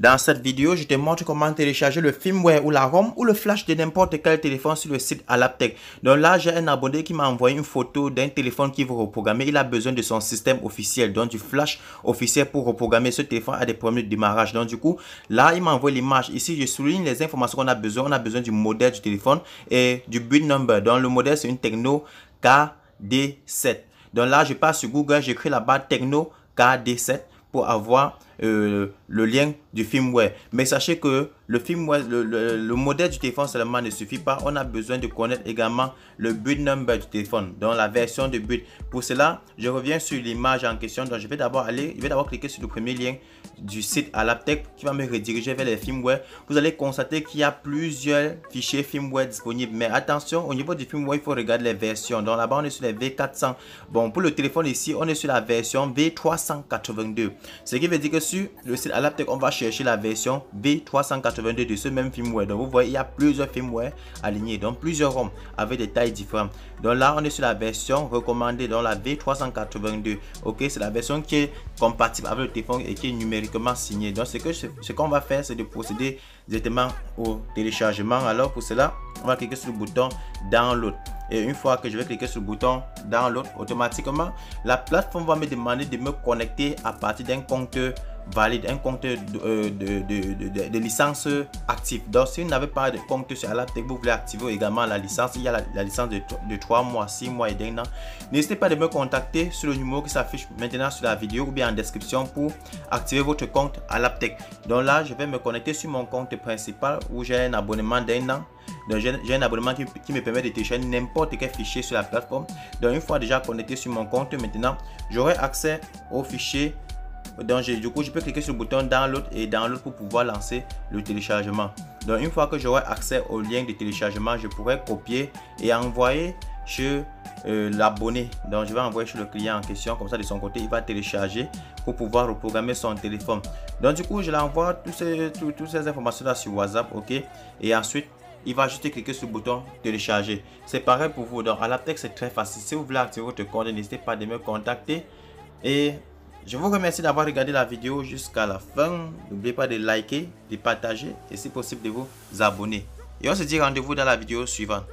Dans cette vidéo, je te montre comment télécharger le firmware ou la ROM ou le flash de n'importe quel téléphone sur le site Alaptec. Donc là, j'ai un abonné qui m'a envoyé une photo d'un téléphone qu'il veut reprogrammer. Il a besoin de son système officiel, donc du flash officiel pour reprogrammer ce téléphone à des problèmes de démarrage. Donc du coup, là, il m'a envoyé l'image. Ici, je souligne les informations qu'on a besoin. On a besoin du modèle du téléphone et du build number. Donc le modèle, c'est une Tecno KD7. Donc là, je passe sur Google, j'écris là-bas Tecno KD7 pour avoir le lien du firmware. Mais sachez que le firmware, le modèle du téléphone seulement ne suffit pas. On a besoin de connaître également le build number du téléphone, donc la version de build. Pour cela, je reviens sur l'image en question. Donc je vais d'abord cliquer sur le premier lien du site Alaptec qui va me rediriger vers les firmware. Vous allez constater qu'il y a plusieurs fichiers firmware disponibles. Mais attention, au niveau du firmware, il faut regarder les versions. Donc là-bas, on est sur les V400. Bon, pour le téléphone ici, on est sur la version V382. Ce qui veut dire que sur le site Alaptec, on va chercher la version V382 de ce même firmware. Donc vous voyez, il y a plusieurs firmware alignés, donc plusieurs ROM avec des tailles différentes. Donc là, on est sur la version recommandée, dans la V382. Ok, c'est la version qui est compatible avec le téléphone et qui est numériquement signée. Donc ce qu'on va faire, c'est de procéder directement au téléchargement. Alors pour cela, on va cliquer sur le bouton download. Et une fois que je vais cliquer sur le bouton download, automatiquement, la plateforme va me demander de me connecter à partir d'un compte valide, un compte de licence active. Donc si vous n'avez pas de compte sur Alaptec, vous voulez activer également la licence, il y a la licence de 3 mois, 6 mois et d'un an. N'hésitez pas de me contacter sur le numéro qui s'affiche maintenant sur la vidéo ou bien en description pour activer votre compte Alaptec. Donc là, je vais me connecter sur mon compte principal où j'ai un abonnement d'un an. Donc j'ai un abonnement qui me permet de télécharger n'importe quel fichier sur la plateforme. Donc une fois déjà connecté sur mon compte, maintenant j'aurai accès aux fichiers. Donc du coup, je peux cliquer sur le bouton download et download pour pouvoir lancer le téléchargement. Donc une fois que j'aurai accès au lien de téléchargement, je pourrai copier et envoyer chez l'abonné. Donc je vais envoyer chez le client en question, comme ça de son côté il va télécharger pour pouvoir reprogrammer son téléphone. Donc du coup, je l'envoie toutes ces informations là sur WhatsApp, ok, et ensuite il va juste cliquer sur le bouton télécharger. C'est pareil pour vous. Donc Alaptec, c'est très facile. Si vous voulez activer votre compte, n'hésitez pas de me contacter. Et je vous remercie d'avoir regardé la vidéo jusqu'à la fin. N'oubliez pas de liker, de partager et si possible de vous abonner. Et on se dit rendez-vous dans la vidéo suivante.